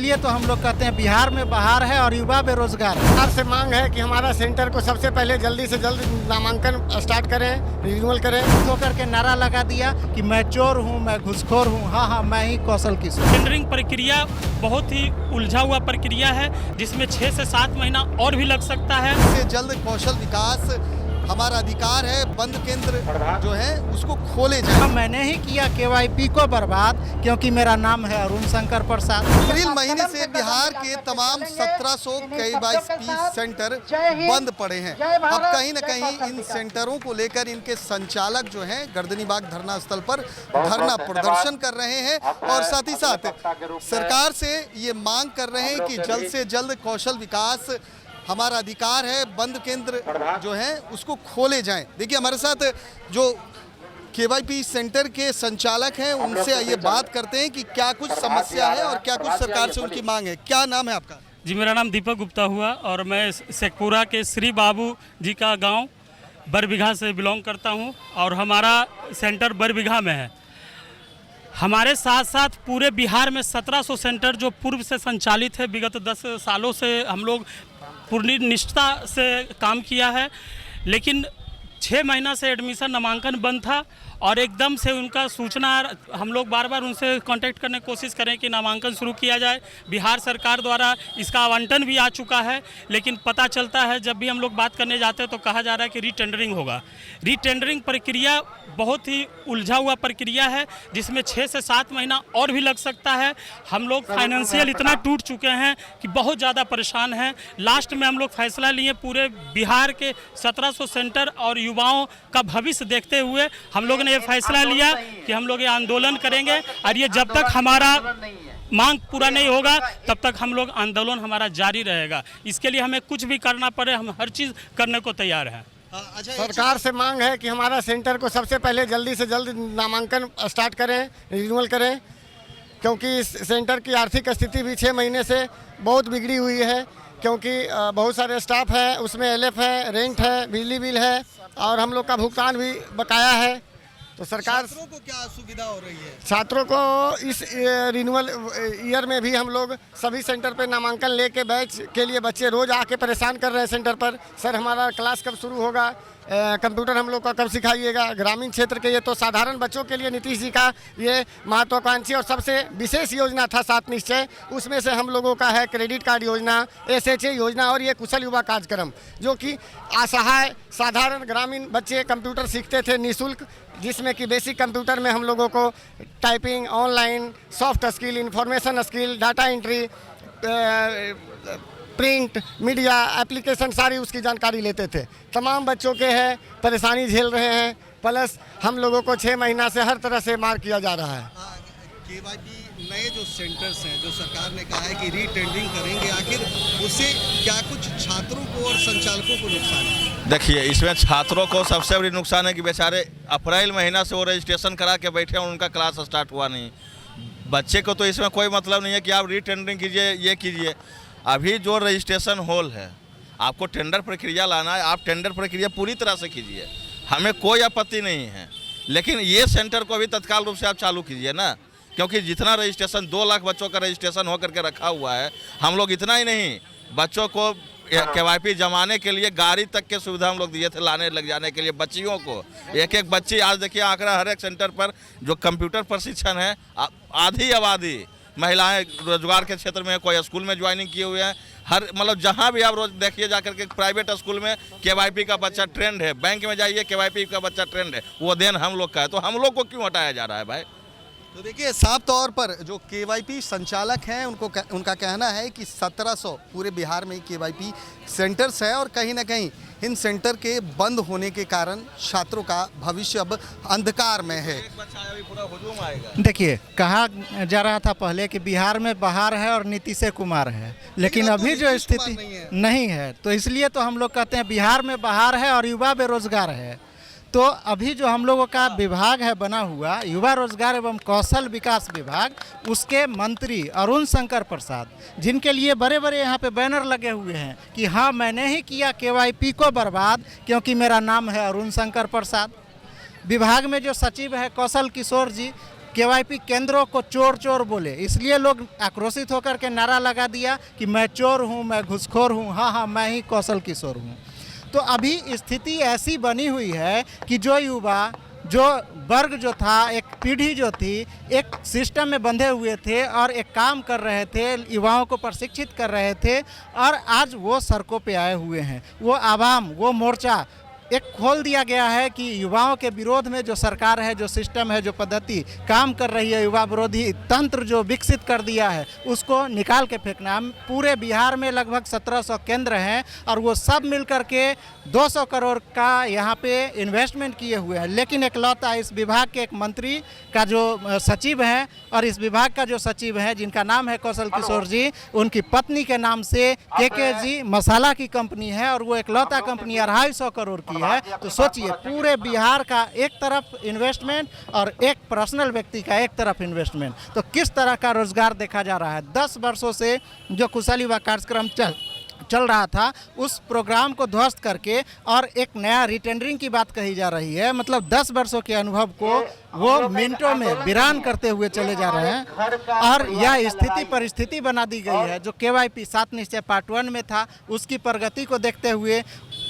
इसलिए तो हम लोग कहते हैं बिहार में बाहर है और युवा बेरोजगार है। सरकार से मांग है कि हमारा सेंटर को सबसे पहले जल्दी से जल्द नामांकन स्टार्ट करें, रिन्यूअल करें। होकर के नारा लगा दिया कि मैं चोर हूँ, मैं घुसखोर हूँ। हाँ, मैं ही कौशल किशोर। टेंडरिंग प्रक्रिया बहुत ही उलझा हुआ प्रक्रिया है, जिसमें 6 से 7 महीना और भी लग सकता है। से जल्द कौशल विकास हमारा अधिकार है। बंद केंद्र जो है उसको खोले जाए। मैंने ही किया KYP को बर्बाद, क्योंकि मेरा नाम है अरुण शंकर प्रसाद। अप्रैल महीने से बिहार के तमाम 1700 KYP सेंटर बंद पड़े हैं। अब कहीं न कहीं इन सेंटरों को लेकर इनके संचालक जो हैं गर्दनीबाग धरना स्थल पर धरना प्रदर्शन कर रहे हैं और साथ ही साथ सरकार से ये मांग कर रहे हैं कि जल्द से जल्द कौशल विकास हमारा अधिकार है। बंद केंद्र जो है उसको खोले जाएं। देखिए हमारे साथ जो KYP सेंटर के संचालक हैं उनसे आइए बात करते हैं कि क्या कुछ समस्या है और क्या कुछ सरकार से उनकी मांग है। क्या नाम है आपका? जी, मेरा नाम दीपक गुप्ता हुआ और मैं शेखपुरा के श्री बाबू जी का गांव बरबीघा से बिलोंग करता हूं और हमारा सेंटर बरबीघा में है। हमारे साथ साथ पूरे बिहार में 1700 सेंटर जो पूर्व से संचालित है, विगत 10 सालों से हम लोग पूर्ण निष्ठा से काम किया है, लेकिन 6 महीना से एडमिशन नामांकन बंद था और एकदम से उनका सूचना हम लोग बार बार उनसे कांटेक्ट करने की कोशिश करें कि नामांकन शुरू किया जाए। बिहार सरकार द्वारा इसका आवंटन भी आ चुका है, लेकिन पता चलता है जब भी हम लोग बात करने जाते हैं तो कहा जा रहा है कि रीटेंडरिंग होगा। रीटेंडरिंग प्रक्रिया बहुत ही उलझा हुआ प्रक्रिया है, जिसमें 6 से 7 महीना और भी लग सकता है। हम लोग फाइनेंशियल इतना टूट चुके हैं कि बहुत ज़्यादा परेशान हैं। लास्ट में हम लोग फैसला लिए पूरे बिहार के 1700 सेंटर और युवाओं का भविष्य देखते हुए हम लोग ने ये फैसला लिया कि हम लोग ये आंदोलन करेंगे और ये जब तक हमारा मांग पूरा नहीं होगा तब तक हम लोग आंदोलन हमारा जारी रहेगा। इसके लिए हमें कुछ भी करना पड़े, हम हर चीज़ करने को तैयार हैं। सरकार से मांग है कि हमारा सेंटर को सबसे पहले जल्दी से जल्द नामांकन स्टार्ट करें, रिन्यूअल करें, क्योंकि इस सेंटर की आर्थिक स्थिति भी 6 महीने से बहुत बिगड़ी हुई है। क्योंकि बहुत सारे स्टाफ हैं, उसमें LF है, रेंट है, बिजली बिल है और हम लोग का भुगतान भी बकाया है। तो सरकार छात्रों को क्या सुविधा हो रही है? छात्रों को इस रिन्यूअल ईयर में भी हम लोग सभी सेंटर पे नामांकन लेके बैच के लिए बच्चे रोज़ आके परेशान कर रहे हैं सेंटर पर। सर हमारा क्लास कब शुरू होगा, कंप्यूटर हम लोग का कब सिखाइएगा। ग्रामीण क्षेत्र के ये तो साधारण बच्चों के लिए नीतीश जी का ये महत्वाकांक्षी और सबसे विशेष योजना था 7 निश्चय, उसमें से हम लोगों का है क्रेडिट कार्ड योजना, SHA योजना और ये कुशल युवा कार्यक्रम, जो कि असहाय साधारण ग्रामीण बच्चे कंप्यूटर सीखते थे निःशुल्क, जिसमें कि बेसिक कंप्यूटर में हम लोगों को typing, online, soft skill, information skill, data entry, print media application सारी उसकी जानकारी लेते थे। तमाम बच्चों के हैं परेशानी झेल रहे हैं, प्लस हम लोगों को 6 महीना से हर तरह से मार किया जा रहा है। KYP नए जो सेंटर्स हैं जो सरकार ने कहा है कि रीटेंडरिंग करेंगे, आखिर उससे क्या कुछ छात्रों को और संचालकों को नुकसान है? देखिए, इसमें छात्रों को सबसे बड़ी नुकसान है कि बेचारे अप्रैल महीना से वो रजिस्ट्रेशन करा के बैठे हैं, उनका क्लास स्टार्ट हुआ नहीं। बच्चे को तो इसमें कोई मतलब नहीं है कि आप रीटेंडरिंग कीजिए, ये कीजिए। अभी जो रजिस्ट्रेशन हॉल है, आपको टेंडर प्रक्रिया लाना है, आप टेंडर प्रक्रिया पूरी तरह से कीजिए, हमें कोई आपत्ति नहीं है। लेकिन ये सेंटर को अभी तत्काल रूप से आप चालू कीजिए ना, क्योंकि जितना रजिस्ट्रेशन 2 लाख बच्चों का रजिस्ट्रेशन होकर के रखा हुआ है, हम लोग इतना ही नहीं, बच्चों को KYP जमाने के लिए गाड़ी तक के सुविधा हम लोग दिए थे, लाने लग जाने के लिए बच्चियों को। एक बच्ची, आज देखिए आंकड़ा, हर एक सेंटर पर जो कंप्यूटर प्रशिक्षण है, आधी आबादी महिलाएं रोजगार के क्षेत्र में, कोई स्कूल में ज्वाइनिंग किए हुए हैं। हर मतलब जहां भी आप रोज देखिए जाकर के प्राइवेट स्कूल में KYP का बच्चा ट्रेंड है, बैंक में जाइए KYP का बच्चा ट्रेंड है, वो देन हम लोग का है। तो हम लोग को क्यों हटाया जा रहा है भाई? तो देखिए, साफ तौर पर जो KYP संचालक हैं उनका कहना है कि 1700 पूरे बिहार में KYP सेंटर्स हैं और कहीं ना कहीं इन सेंटर के बंद होने के कारण छात्रों का भविष्य अब अंधकार में है। देखिए, कहा जा रहा था पहले कि बिहार में बाहर है और नीतीश कुमार है, लेकिन अभी जो स्थिति नहीं है, तो इसलिए तो हम लोग कहते हैं बिहार में बाहर है और युवा बेरोजगार है। तो अभी जो हम लोगों का विभाग है बना हुआ, युवा रोजगार एवं कौशल विकास विभाग, उसके मंत्री अरुण शंकर प्रसाद, जिनके लिए बड़े बड़े यहाँ पे बैनर लगे हुए हैं कि हाँ, मैंने ही किया KYP को बर्बाद, क्योंकि मेरा नाम है अरुण शंकर प्रसाद। विभाग में जो सचिव है कौशल किशोर जी, केवाईपी केंद्रों को चोर चोर बोले, इसलिए लोग आक्रोशित होकर के नारा लगा दिया कि मैं चोर हूँ, मैं घुसखोर हूँ, हाँ मैं ही कौशल किशोर हूँ। तो अभी स्थिति ऐसी बनी हुई है कि जो युवा, जो वर्ग जो था, एक पीढ़ी जो थी, एक सिस्टम में बंधे हुए थे और एक काम कर रहे थे, युवाओं को प्रशिक्षित कर रहे थे, और आज वो सड़कों पे आए हुए हैं। वो आवाम, वो मोर्चा एक खोल दिया गया है कि युवाओं के विरोध में जो सरकार है, जो सिस्टम है, जो पद्धति काम कर रही है, युवा विरोधी तंत्र जो विकसित कर दिया है, उसको निकाल के फेंकना। हम पूरे बिहार में लगभग 1700 केंद्र हैं और वो सब मिलकर के 200 करोड़ का यहाँ पे इन्वेस्टमेंट किए हुए हैं, लेकिन एकलौता इस विभाग के एक मंत्री का जो सचिव हैं और इस विभाग का जो सचिव हैं जिनका नाम है कौशल किशोर जी, उनकी पत्नी के नाम से केकेजी मसाला की कंपनी है और वो एकलौता कंपनी 250 करोड़ की है। तो सोचिए, पूरे बिहार का एक तरफ इन्वेस्टमेंट और एक पर्सनल व्यक्ति का एक तरफ इन्वेस्टमेंट, तो किस तरह का रोजगार देखा जा रहा है। 10 वर्षों से जो कुशल युवा कार्यक्रम चल रहा था, उस प्रोग्राम को ध्वस्त करके और एक नया रिटेंडरिंग की बात कही जा रही है। मतलब 10 वर्षों के अनुभव को वो मिनटों में वीरान करते हुए चले जा रहे हैं और यह स्थिति परिस्थिति बना दी गई है। जो केवाईपी 7 निश्चय पार्ट 1 में था, उसकी प्रगति को देखते हुए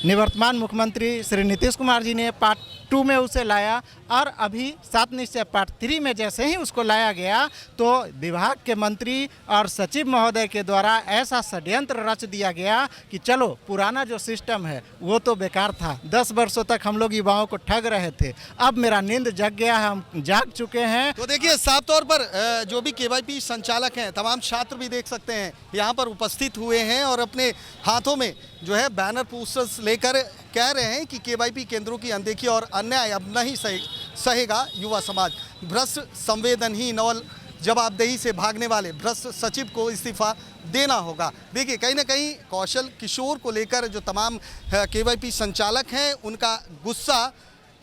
निवर्तमान मुख्यमंत्री श्री नीतीश कुमार जी ने पार्ट 2 में उसे लाया और अभी 7 निश्चय पार्ट 3 में जैसे ही उसको लाया गया तो विभाग के मंत्री और सचिव महोदय के द्वारा ऐसा षड्यंत्र रच दिया गया कि चलो पुराना जो सिस्टम है वो तो बेकार था। 10 वर्षों तक हम लोग युवाओं को ठग रहे थे, अब मेरा नींद जग गया है, हम जाग चुके हैं। तो देखिए, साफ तौर पर जो भी केवाईपी संचालक हैं, तमाम छात्र भी देख सकते हैं यहाँ पर उपस्थित हुए हैं और अपने हाथों में जो है बैनर पोस्टर्स लेकर कह रहे हैं कि केवाईपी केंद्रों की अनदेखी और अन्याय अब नहीं सहेगा युवा समाज। भ्रष्ट, संवेदनहीन और जवाबदेही से भागने वाले भ्रष्ट सचिव को इस्तीफा देना होगा। देखिए, कहीं ना कहीं कौशल किशोर को लेकर जो तमाम केवाईपी संचालक हैं उनका गुस्सा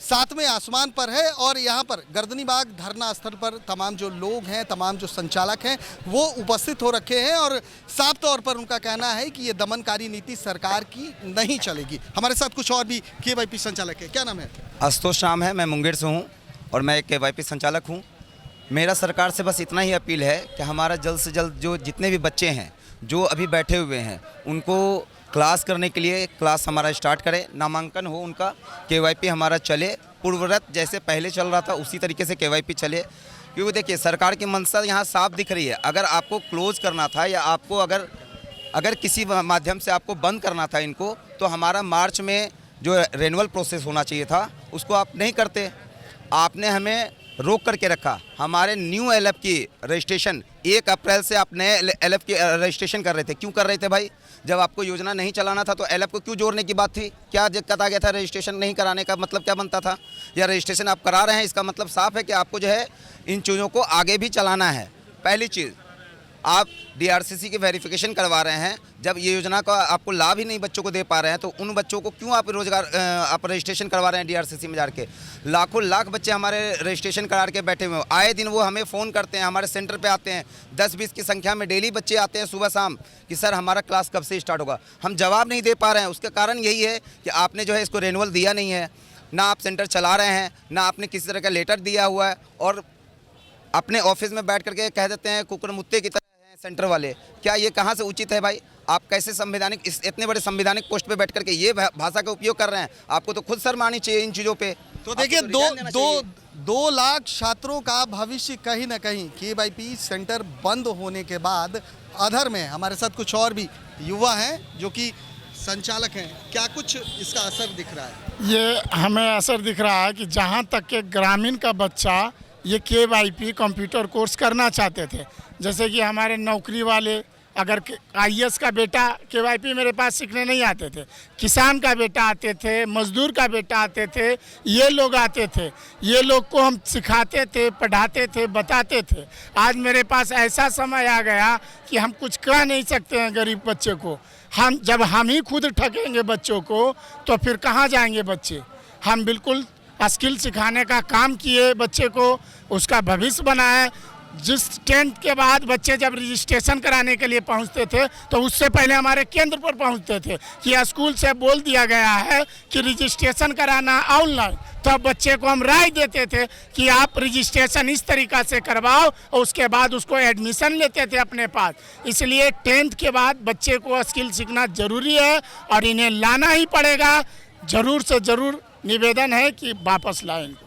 7वें आसमान पर है और यहाँ पर गर्दनीबाग धरना स्थल पर तमाम जो लोग हैं, तमाम जो संचालक हैं वो उपस्थित हो रखे हैं और साफ तौर पर उनका कहना है कि ये दमनकारी नीति सरकार की नहीं चलेगी। हमारे साथ कुछ और भी केवाईपी संचालक है। क्या नाम है? आशुतोष शाम है, मैं मुंगेर से हूँ और मैं एक केवाईपी संचालक हूँ। मेरा सरकार से बस इतना ही अपील है कि हमारा जल्द से जल्द जो जितने भी बच्चे हैं जो अभी बैठे हुए हैं उनको क्लास करने के लिए क्लास हमारा स्टार्ट करें, नामांकन हो उनका, केवाईपी हमारा चले, पूर्ववत जैसे पहले चल रहा था उसी तरीके से केवाईपी चले। क्योंकि देखिए, सरकार की मंशा यहाँ साफ दिख रही है। अगर आपको क्लोज करना था या आपको अगर किसी माध्यम से आपको बंद करना था इनको, तो हमारा मार्च में जो रेन्यूअल प्रोसेस होना चाहिए था उसको आप नहीं करते। आपने हमें रोक करके रखा। हमारे न्यू एलएफ की रजिस्ट्रेशन 1 अप्रैल से आप नए एलएफ की रजिस्ट्रेशन कर रहे थे। क्यों कर रहे थे भाई? जब आपको योजना नहीं चलाना था तो एलएफ को क्यों जोड़ने की बात थी? क्या दिक्कत आ गया था? रजिस्ट्रेशन नहीं कराने का मतलब क्या बनता था? या रजिस्ट्रेशन आप करा रहे हैं, इसका मतलब साफ है कि आपको जो है इन चीज़ों को आगे भी चलाना है। पहली चीज़, आप डीआरसीसी की वेरिफिकेशन करवा रहे हैं। जब ये योजना का आपको लाभ ही नहीं बच्चों को दे पा रहे हैं तो उन बच्चों को क्यों आप आप रजिस्ट्रेशन करवा रहे हैं डीआरसीसी में जाके? लाखों लाख बच्चे हमारे रजिस्ट्रेशन करा के बैठे हुए हैं। आए दिन वो हमें फ़ोन करते हैं, हमारे सेंटर पे आते हैं, 10-20 की संख्या में डेली बच्चे आते हैं सुबह शाम कि सर हमारा क्लास कब से स्टार्ट होगा। हम जवाब नहीं दे पा रहे हैं। उसका कारण यही है कि आपने जो है इसको रेन्यूअल दिया नहीं है, ना आप सेंटर चला रहे हैं, ना आपने किसी तरह का लेटर दिया हुआ है और अपने ऑफिस में बैठ करके कह देते हैं कुकुर मुत्ते की तरह हैं सेंटर वाले। क्या ये कहाँ से उचित है भाई? आप कैसे संवैधानिक इतने बड़े संवैधानिक पोस्ट पे बैठ करके ये भाषा का उपयोग कर रहे हैं? आपको तो खुद शर्म आनी चाहिए इन चीज़ों पे। तो देखिए, 2 लाख छात्रों का भविष्य कहीं ना कहीं केवाईपी सेंटर बंद होने के बाद अधर में। हमारे साथ कुछ और भी युवा हैं जो कि संचालक हैं। क्या कुछ इसका असर दिख रहा है? ये हमें असर दिख रहा है कि जहाँ तक के ग्रामीण का बच्चा ये केवाईपी कंप्यूटर कोर्स करना चाहते थे, जैसे कि हमारे नौकरी वाले, अगर आईएएस का बेटा केवाईपी मेरे पास सीखने नहीं आते थे, किसान का बेटा आते थे, मजदूर का बेटा आते थे, ये लोग आते थे, ये लोग को हम सिखाते थे, पढ़ाते थे, बताते थे। आज मेरे पास ऐसा समय आ गया कि हम कुछ कह नहीं सकते हैं गरीब बच्चे को। जब हम ही खुद ठगेंगे बच्चों को तो फिर कहाँ जाएंगे बच्चे? हम बिल्कुल स्किल सिखाने का काम किए, बच्चे को उसका भविष्य बनाए। जिस 10th के बाद बच्चे जब रजिस्ट्रेशन कराने के लिए पहुंचते थे तो उससे पहले हमारे केंद्र पर पहुंचते थे कि स्कूल से बोल दिया गया है कि रजिस्ट्रेशन कराना ऑनलाइन। तो बच्चे को हम राय देते थे कि आप रजिस्ट्रेशन इस तरीक़ा से करवाओ और उसके बाद उसको एडमिशन लेते थे अपने पास। इसलिए 10th के बाद बच्चे को स्किल सीखना ज़रूरी है और इन्हें लाना ही पड़ेगा। ज़रूर से ज़रूर निवेदन है कि वापस लाएं इनको।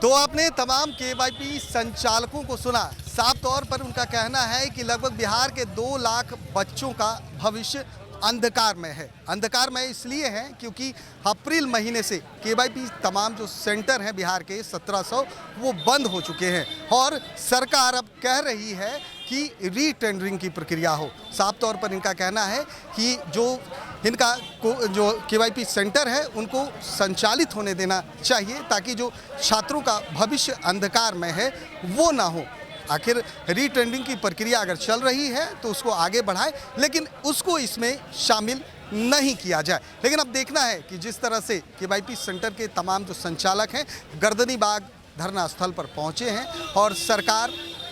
तो आपने तमाम केवाईपी संचालकों को सुना। साफ तौर पर उनका कहना है कि लगभग बिहार के 2 लाख बच्चों का भविष्य अंधकार में है। अंधकार में इसलिए है क्योंकि अप्रैल महीने से केवाईपी तमाम जो सेंटर हैं बिहार के 1700 वो बंद हो चुके हैं और सरकार अब कह रही है कि रीटेंडरिंग की प्रक्रिया हो। साफ तौर पर इनका कहना है कि जो जो केवाईपी सेंटर है उनको संचालित होने देना चाहिए ताकि जो छात्रों का भविष्य अंधकार में है वो ना हो। आखिर रीटेंडरिंग की प्रक्रिया अगर चल रही है तो उसको आगे बढ़ाएं, लेकिन उसको इसमें शामिल नहीं किया जाए। लेकिन अब देखना है कि जिस तरह से केवाईपी सेंटर के तमाम जो संचालक हैं गर्दनीबाग धरना स्थल पर पहुंचे हैं और सरकार,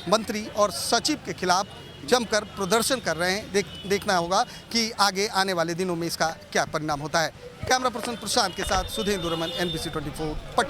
मंत्री और सचिव के खिलाफ जमकर प्रदर्शन कर रहे हैं। देखना होगा कि आगे आने वाले दिनों में इसका क्या परिणाम होता है। कैमरा पर्सन प्रशांत के साथ सुधींद्र रमन, NBC 24 पटना।